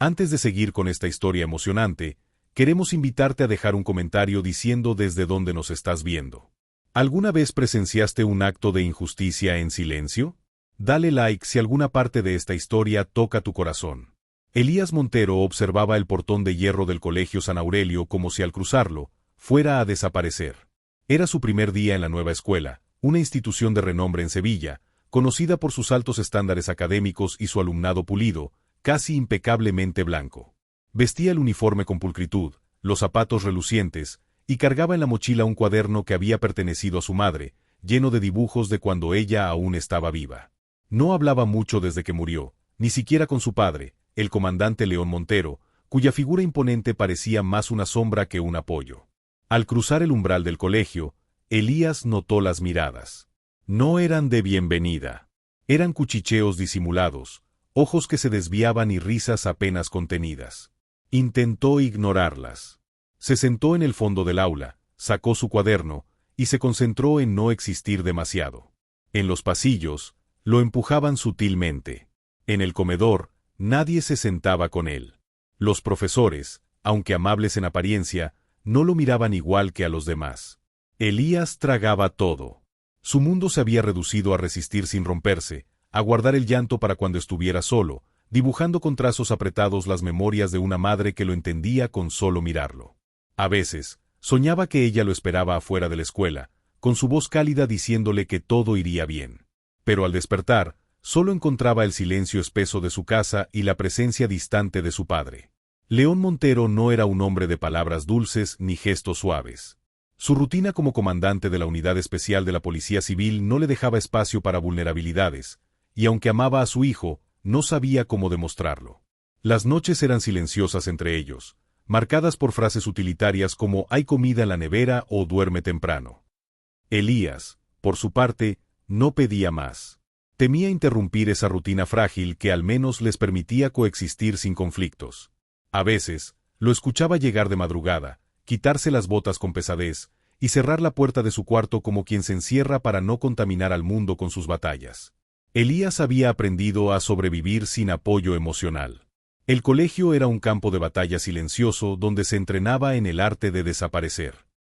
Antes de seguir con esta historia emocionante, queremos invitarte a dejar un comentario diciendo desde dónde nos estás viendo. ¿Alguna vez presenciaste un acto de injusticia en silencio? Dale like si alguna parte de esta historia toca tu corazón. Elías Montero observaba el portón de hierro del Colegio San Aurelio como si al cruzarlo, fuera a desaparecer. Era su primer día en la nueva escuela, una institución de renombre en Sevilla, conocida por sus altos estándares académicos y su alumnado pulido, casi impecablemente blanco. Vestía el uniforme con pulcritud, los zapatos relucientes, y cargaba en la mochila un cuaderno que había pertenecido a su madre, lleno de dibujos de cuando ella aún estaba viva. No hablaba mucho desde que murió, ni siquiera con su padre, el comandante León Montero, cuya figura imponente parecía más una sombra que un apoyo. Al cruzar el umbral del colegio, Elías notó las miradas. No eran de bienvenida. Eran cuchicheos disimulados, ojos que se desviaban y risas apenas contenidas. Intentó ignorarlas. Se sentó en el fondo del aula, sacó su cuaderno, y se concentró en no existir demasiado. En los pasillos, lo empujaban sutilmente. En el comedor, nadie se sentaba con él. Los profesores, aunque amables en apariencia, no lo miraban igual que a los demás. Elías tragaba todo. Su mundo se había reducido a resistir sin romperse, a guardar el llanto para cuando estuviera solo, dibujando con trazos apretados las memorias de una madre que lo entendía con solo mirarlo. A veces, soñaba que ella lo esperaba afuera de la escuela, con su voz cálida diciéndole que todo iría bien. Pero al despertar, solo encontraba el silencio espeso de su casa y la presencia distante de su padre. León Montero no era un hombre de palabras dulces ni gestos suaves. Su rutina como comandante de la Unidad Especial de la Policía Civil no le dejaba espacio para vulnerabilidades, y aunque amaba a su hijo, no sabía cómo demostrarlo. Las noches eran silenciosas entre ellos, marcadas por frases utilitarias como «hay comida en la nevera» o «duerme temprano». Elías, por su parte, no pedía más. Temía interrumpir esa rutina frágil que al menos les permitía coexistir sin conflictos. A veces, lo escuchaba llegar de madrugada, quitarse las botas con pesadez, y cerrar la puerta de su cuarto como quien se encierra para no contaminar al mundo con sus batallas. Elías había aprendido a sobrevivir sin apoyo emocional. El colegio era un campo de batalla silencioso donde se entrenaba en el arte de desaparecer.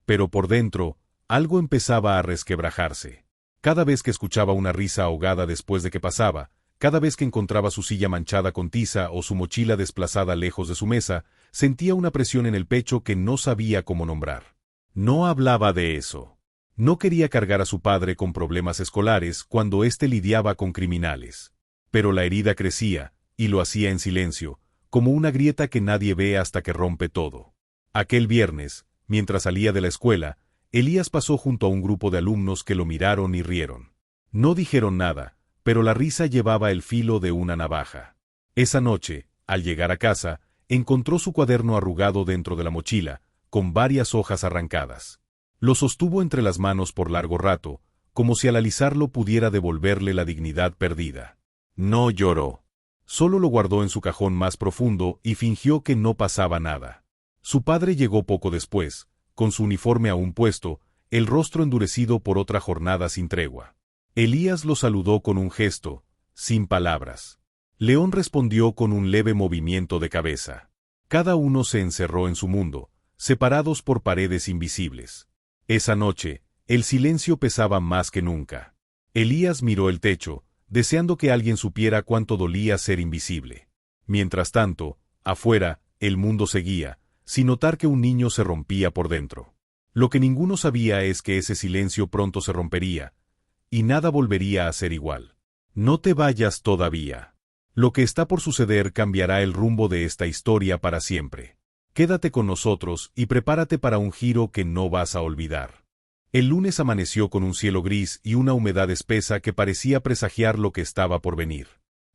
Pero por dentro, algo empezaba a resquebrajarse. Cada vez que escuchaba una risa ahogada después de que pasaba, cada vez que encontraba su silla manchada con tiza o su mochila desplazada lejos de su mesa, sentía una presión en el pecho que no sabía cómo nombrar. No hablaba de eso. No quería cargar a su padre con problemas escolares cuando éste lidiaba con criminales. Pero la herida crecía, y lo hacía en silencio, como una grieta que nadie ve hasta que rompe todo. Aquel viernes, mientras salía de la escuela, Elías pasó junto a un grupo de alumnos que lo miraron y rieron. No dijeron nada, pero la risa llevaba el filo de una navaja. Esa noche, al llegar a casa, encontró su cuaderno arrugado dentro de la mochila, con varias hojas arrancadas. Lo sostuvo entre las manos por largo rato, como si al alisarlo pudiera devolverle la dignidad perdida. No lloró. Solo lo guardó en su cajón más profundo y fingió que no pasaba nada. Su padre llegó poco después, con su uniforme aún puesto, el rostro endurecido por otra jornada sin tregua. Elías lo saludó con un gesto, sin palabras. León respondió con un leve movimiento de cabeza. Cada uno se encerró en su mundo, separados por paredes invisibles. Esa noche, el silencio pesaba más que nunca. Elías miró el techo, deseando que alguien supiera cuánto dolía ser invisible. Mientras tanto, afuera, el mundo seguía, sin notar que un niño se rompía por dentro. Lo que ninguno sabía es que ese silencio pronto se rompería, y nada volvería a ser igual. No te vayas todavía. Lo que está por suceder cambiará el rumbo de esta historia para siempre. Quédate con nosotros y prepárate para un giro que no vas a olvidar. El lunes amaneció con un cielo gris y una humedad espesa que parecía presagiar lo que estaba por venir.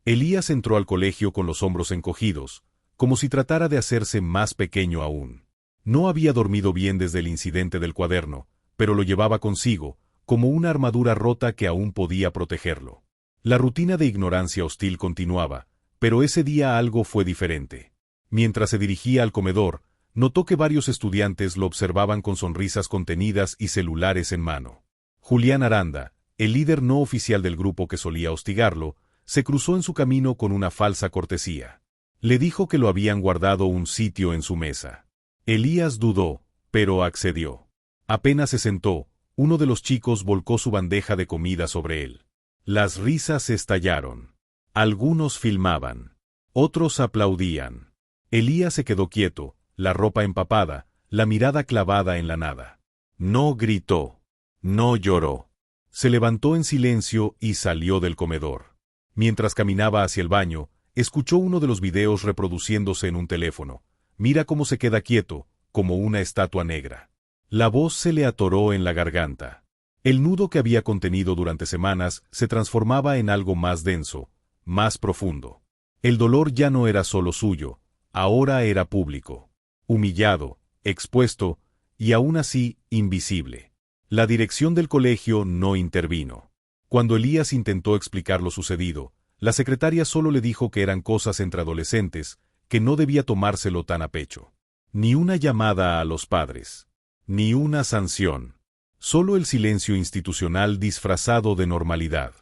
Elías entró al colegio con los hombros encogidos, como si tratara de hacerse más pequeño aún. No había dormido bien desde el incidente del cuaderno, pero lo llevaba consigo, como una armadura rota que aún podía protegerlo. La rutina de ignorancia hostil continuaba, pero ese día algo fue diferente. Mientras se dirigía al comedor, notó que varios estudiantes lo observaban con sonrisas contenidas y celulares en mano. Julián Aranda, el líder no oficial del grupo que solía hostigarlo, se cruzó en su camino con una falsa cortesía. Le dijo que lo habían guardado un sitio en su mesa. Elías dudó, pero accedió. Apenas se sentó, uno de los chicos volcó su bandeja de comida sobre él. Las risas estallaron. Algunos filmaban. Otros aplaudían. Elías se quedó quieto, la ropa empapada, la mirada clavada en la nada. No gritó. No lloró. Se levantó en silencio y salió del comedor. Mientras caminaba hacia el baño, escuchó uno de los videos reproduciéndose en un teléfono. Mira cómo se queda quieto, como una estatua negra. La voz se le atoró en la garganta. El nudo que había contenido durante semanas se transformaba en algo más denso, más profundo. El dolor ya no era solo suyo, ahora era público. Humillado, expuesto, y aún así, invisible. La dirección del colegio no intervino. Cuando Elías intentó explicar lo sucedido, la secretaria solo le dijo que eran cosas entre adolescentes, que no debía tomárselo tan a pecho. Ni una llamada a los padres. Ni una sanción. Solo el silencio institucional disfrazado de normalidad.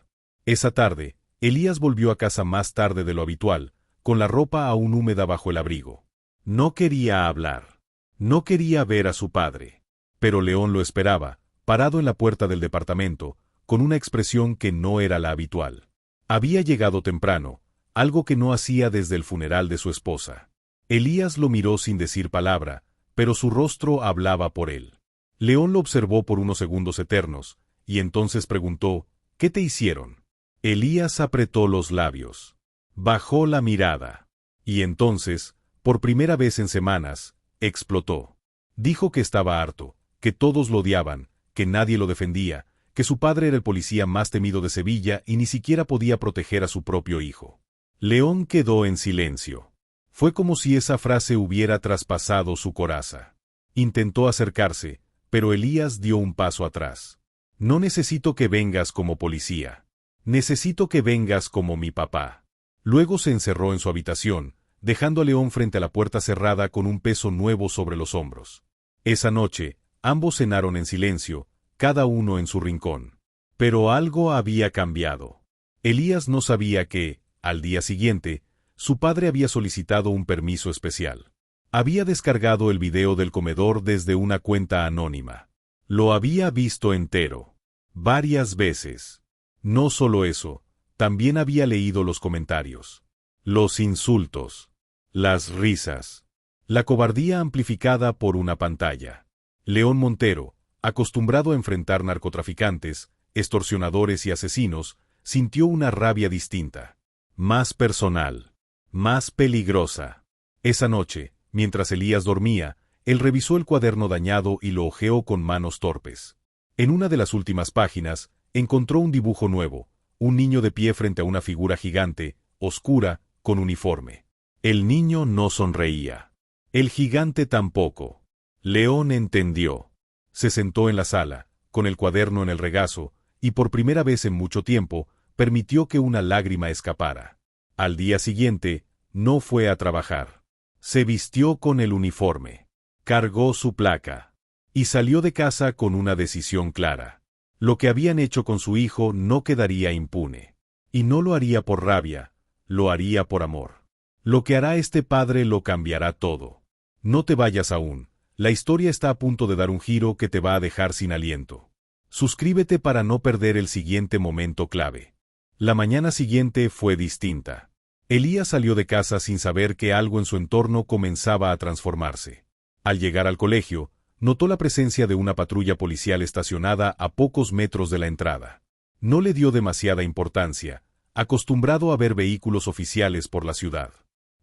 Esa tarde, Elías volvió a casa más tarde de lo habitual, con la ropa aún húmeda bajo el abrigo. No quería hablar. No quería ver a su padre. Pero León lo esperaba, parado en la puerta del departamento, con una expresión que no era la habitual. Había llegado temprano, algo que no hacía desde el funeral de su esposa. Elías lo miró sin decir palabra, pero su rostro hablaba por él. León lo observó por unos segundos eternos, y entonces preguntó, ¿qué te hicieron? Elías apretó los labios. Bajó la mirada. Y entonces, por primera vez en semanas, explotó. Dijo que estaba harto, que todos lo odiaban, que nadie lo defendía, que su padre era el policía más temido de Sevilla y ni siquiera podía proteger a su propio hijo. León quedó en silencio. Fue como si esa frase hubiera traspasado su coraza. Intentó acercarse, pero Elías dio un paso atrás. No necesito que vengas como policía. Necesito que vengas como mi papá. Luego se encerró en su habitación, dejando a León frente a la puerta cerrada con un peso nuevo sobre los hombros. Esa noche, ambos cenaron en silencio, cada uno en su rincón. Pero algo había cambiado. Elías no sabía que, al día siguiente, su padre había solicitado un permiso especial. Había descargado el video del comedor desde una cuenta anónima. Lo había visto entero. Varias veces. No solo eso, también había leído los comentarios. Los insultos. Las risas. La cobardía amplificada por una pantalla. León Montero, acostumbrado a enfrentar narcotraficantes, extorsionadores y asesinos, sintió una rabia distinta. Más personal. Más peligrosa. Esa noche, mientras Elías dormía, él revisó el cuaderno dañado y lo hojeó con manos torpes. En una de las últimas páginas, encontró un dibujo nuevo, un niño de pie frente a una figura gigante, oscura, con uniforme. El niño no sonreía. El gigante tampoco. León entendió. Se sentó en la sala, con el cuaderno en el regazo, y por primera vez en mucho tiempo, permitió que una lágrima escapara. Al día siguiente, no fue a trabajar. Se vistió con el uniforme. Cargó su placa. Y salió de casa con una decisión clara. Lo que habían hecho con su hijo no quedaría impune. Y no lo haría por rabia, lo haría por amor. Lo que hará este padre lo cambiará todo. No te vayas aún, la historia está a punto de dar un giro que te va a dejar sin aliento. Suscríbete para no perder el siguiente momento clave. La mañana siguiente fue distinta. Elías salió de casa sin saber que algo en su entorno comenzaba a transformarse. Al llegar al colegio, notó la presencia de una patrulla policial estacionada a pocos metros de la entrada. No le dio demasiada importancia, acostumbrado a ver vehículos oficiales por la ciudad.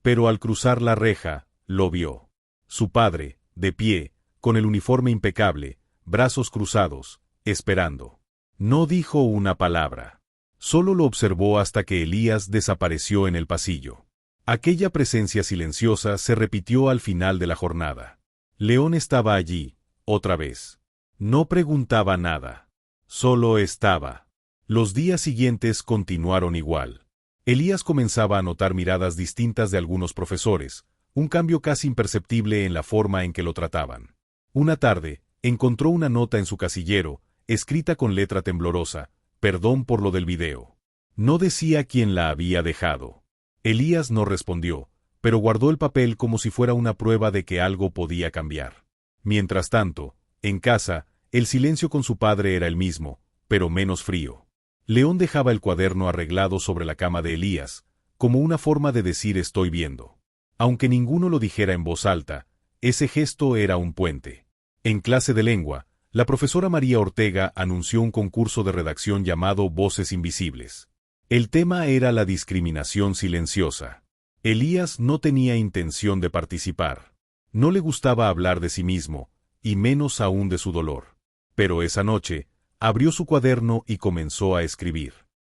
Pero al cruzar la reja, lo vio. Su padre, de pie, con el uniforme impecable, brazos cruzados, esperando. No dijo una palabra. Solo lo observó hasta que Elías desapareció en el pasillo. Aquella presencia silenciosa se repitió al final de la jornada. León estaba allí, otra vez. No preguntaba nada. Solo estaba. Los días siguientes continuaron igual. Elías comenzaba a notar miradas distintas de algunos profesores, un cambio casi imperceptible en la forma en que lo trataban. Una tarde, encontró una nota en su casillero, escrita con letra temblorosa: «Perdón por lo del video». No decía quién la había dejado. Elías no respondió, pero guardó el papel como si fuera una prueba de que algo podía cambiar. Mientras tanto, en casa, el silencio con su padre era el mismo, pero menos frío. León dejaba el cuaderno arreglado sobre la cama de Elías, como una forma de decir estoy viendo. Aunque ninguno lo dijera en voz alta, ese gesto era un puente. En clase de lengua, la profesora María Ortega anunció un concurso de redacción llamado Voces Invisibles. El tema era la discriminación silenciosa. Elías no tenía intención de participar. No le gustaba hablar de sí mismo, y menos aún de su dolor. Pero esa noche, abrió su cuaderno y comenzó a escribir.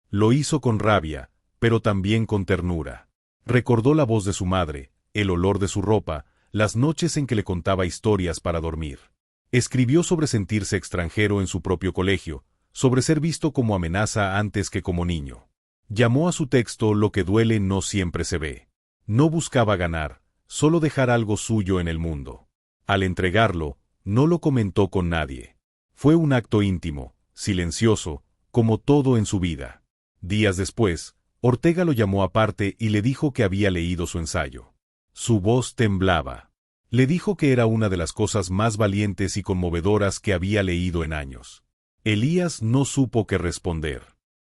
Lo hizo con rabia, pero también con ternura. Recordó la voz de su madre, el olor de su ropa, las noches en que le contaba historias para dormir. Escribió sobre sentirse extranjero en su propio colegio, sobre ser visto como amenaza antes que como niño. Llamó a su texto Lo que duele no siempre se ve. No buscaba ganar, solo dejar algo suyo en el mundo. Al entregarlo, no lo comentó con nadie. Fue un acto íntimo, silencioso, como todo en su vida. Días después, Ortega lo llamó aparte y le dijo que había leído su ensayo. Su voz temblaba. Le dijo que era una de las cosas más valientes y conmovedoras que había leído en años. Elías no supo qué responder.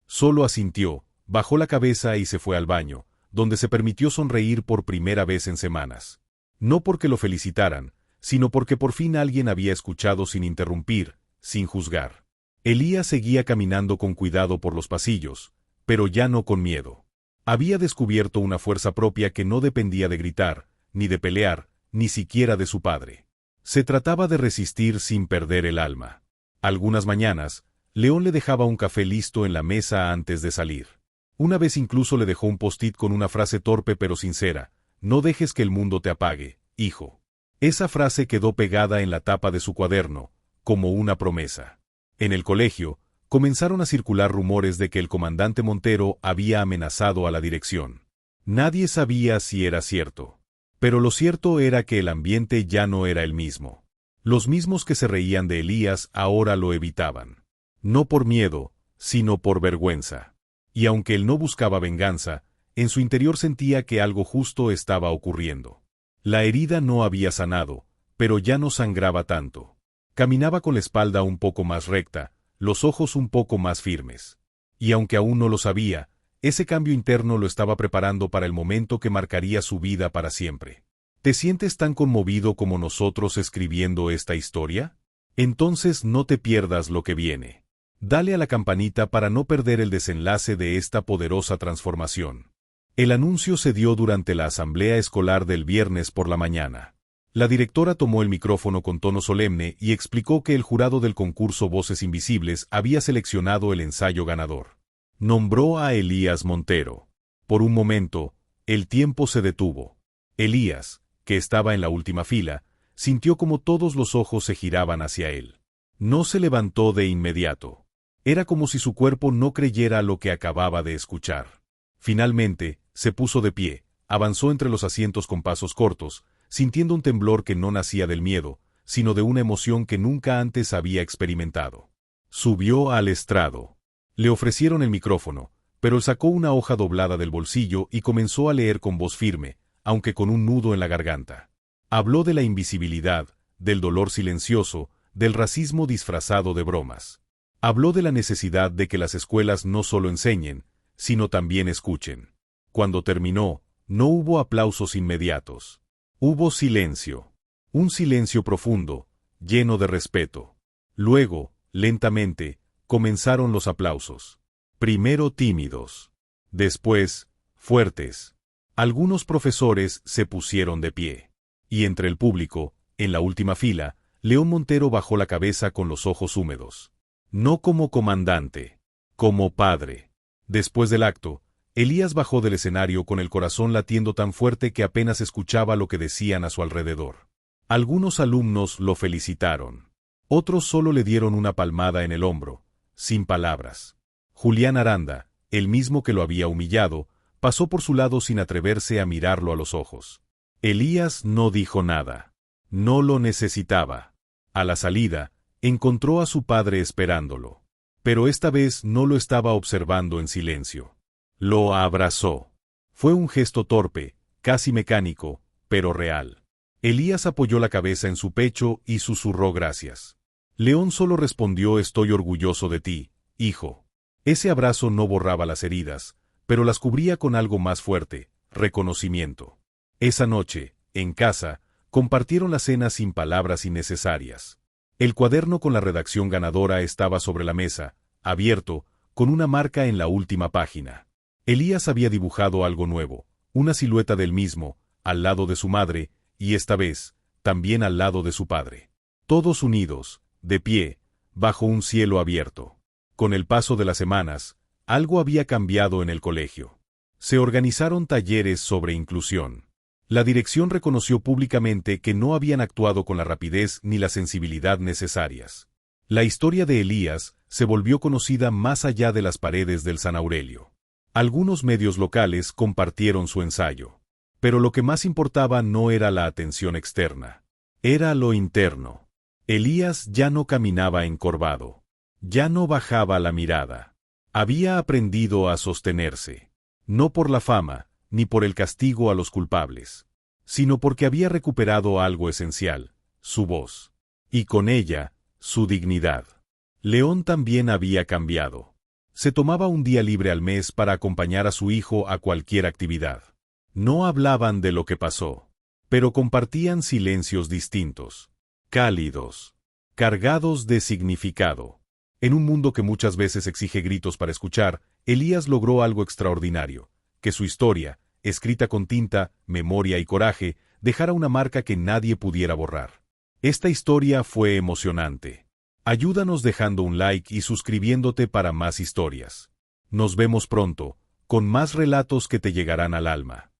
Solo asintió, bajó la cabeza y se fue al baño, donde se permitió sonreír por primera vez en semanas. No porque lo felicitaran, sino porque por fin alguien había escuchado sin interrumpir, sin juzgar. Elías seguía caminando con cuidado por los pasillos, pero ya no con miedo. Había descubierto una fuerza propia que no dependía de gritar, ni de pelear, ni siquiera de su padre. Se trataba de resistir sin perder el alma. Algunas mañanas, León le dejaba un café listo en la mesa antes de salir. Una vez incluso le dejó un post-it con una frase torpe pero sincera: no dejes que el mundo te apague, hijo. Esa frase quedó pegada en la tapa de su cuaderno, como una promesa. En el colegio, comenzaron a circular rumores de que el comandante Montero había amenazado a la dirección. Nadie sabía si era cierto. Pero lo cierto era que el ambiente ya no era el mismo. Los mismos que se reían de Elías ahora lo evitaban. No por miedo, sino por vergüenza. Y aunque él no buscaba venganza, en su interior sentía que algo justo estaba ocurriendo. La herida no había sanado, pero ya no sangraba tanto. Caminaba con la espalda un poco más recta, los ojos un poco más firmes. Y aunque aún no lo sabía, ese cambio interno lo estaba preparando para el momento que marcaría su vida para siempre. ¿Te sientes tan conmovido como nosotros escribiendo esta historia? Entonces no te pierdas lo que viene. Dale a la campanita para no perder el desenlace de esta poderosa transformación. El anuncio se dio durante la asamblea escolar del viernes por la mañana. La directora tomó el micrófono con tono solemne y explicó que el jurado del concurso Voces Invisibles había seleccionado el ensayo ganador. Nombró a Elías Montero. Por un momento, el tiempo se detuvo. Elías, que estaba en la última fila, sintió como todos los ojos se giraban hacia él. No se levantó de inmediato. Era como si su cuerpo no creyera lo que acababa de escuchar. Finalmente, se puso de pie, avanzó entre los asientos con pasos cortos, sintiendo un temblor que no nacía del miedo, sino de una emoción que nunca antes había experimentado. Subió al estrado. Le ofrecieron el micrófono, pero él sacó una hoja doblada del bolsillo y comenzó a leer con voz firme, aunque con un nudo en la garganta. Habló de la invisibilidad, del dolor silencioso, del racismo disfrazado de bromas. Habló de la necesidad de que las escuelas no solo enseñen, sino también escuchen. Cuando terminó, no hubo aplausos inmediatos. Hubo silencio. Un silencio profundo, lleno de respeto. Luego, lentamente, comenzaron los aplausos. Primero tímidos. Después, fuertes. Algunos profesores se pusieron de pie. Y entre el público, en la última fila, León Montero bajó la cabeza con los ojos húmedos. No como comandante, como padre. Después del acto, Elías bajó del escenario con el corazón latiendo tan fuerte que apenas escuchaba lo que decían a su alrededor. Algunos alumnos lo felicitaron. Otros solo le dieron una palmada en el hombro, sin palabras. Julián Aranda, el mismo que lo había humillado, pasó por su lado sin atreverse a mirarlo a los ojos. Elías no dijo nada. No lo necesitaba. A la salida, encontró a su padre esperándolo. Pero esta vez no lo estaba observando en silencio. Lo abrazó. Fue un gesto torpe, casi mecánico, pero real. Elías apoyó la cabeza en su pecho y susurró gracias. León solo respondió: estoy orgulloso de ti, hijo. Ese abrazo no borraba las heridas, pero las cubría con algo más fuerte: reconocimiento. Esa noche, en casa, compartieron la cena sin palabras innecesarias. El cuaderno con la redacción ganadora estaba sobre la mesa, abierto, con una marca en la última página. Elías había dibujado algo nuevo, una silueta del mismo, al lado de su madre, y esta vez, también al lado de su padre. Todos unidos, de pie, bajo un cielo abierto. Con el paso de las semanas, algo había cambiado en el colegio. Se organizaron talleres sobre inclusión. La dirección reconoció públicamente que no habían actuado con la rapidez ni la sensibilidad necesarias. La historia de Elías se volvió conocida más allá de las paredes del San Aurelio. Algunos medios locales compartieron su ensayo. Pero lo que más importaba no era la atención externa. Era lo interno. Elías ya no caminaba encorvado. Ya no bajaba la mirada. Había aprendido a sostenerse. No por la fama, ni por el castigo a los culpables, sino porque había recuperado algo esencial: su voz. Y con ella, su dignidad. León también había cambiado. Se tomaba un día libre al mes para acompañar a su hijo a cualquier actividad. No hablaban de lo que pasó, pero compartían silencios distintos, cálidos, cargados de significado. En un mundo que muchas veces exige gritos para escuchar, Elías logró algo extraordinario: que su historia, escrita con tinta, memoria y coraje, dejara una marca que nadie pudiera borrar. Esta historia fue emocionante. Ayúdanos dejando un like y suscribiéndote para más historias. Nos vemos pronto, con más relatos que te llegarán al alma.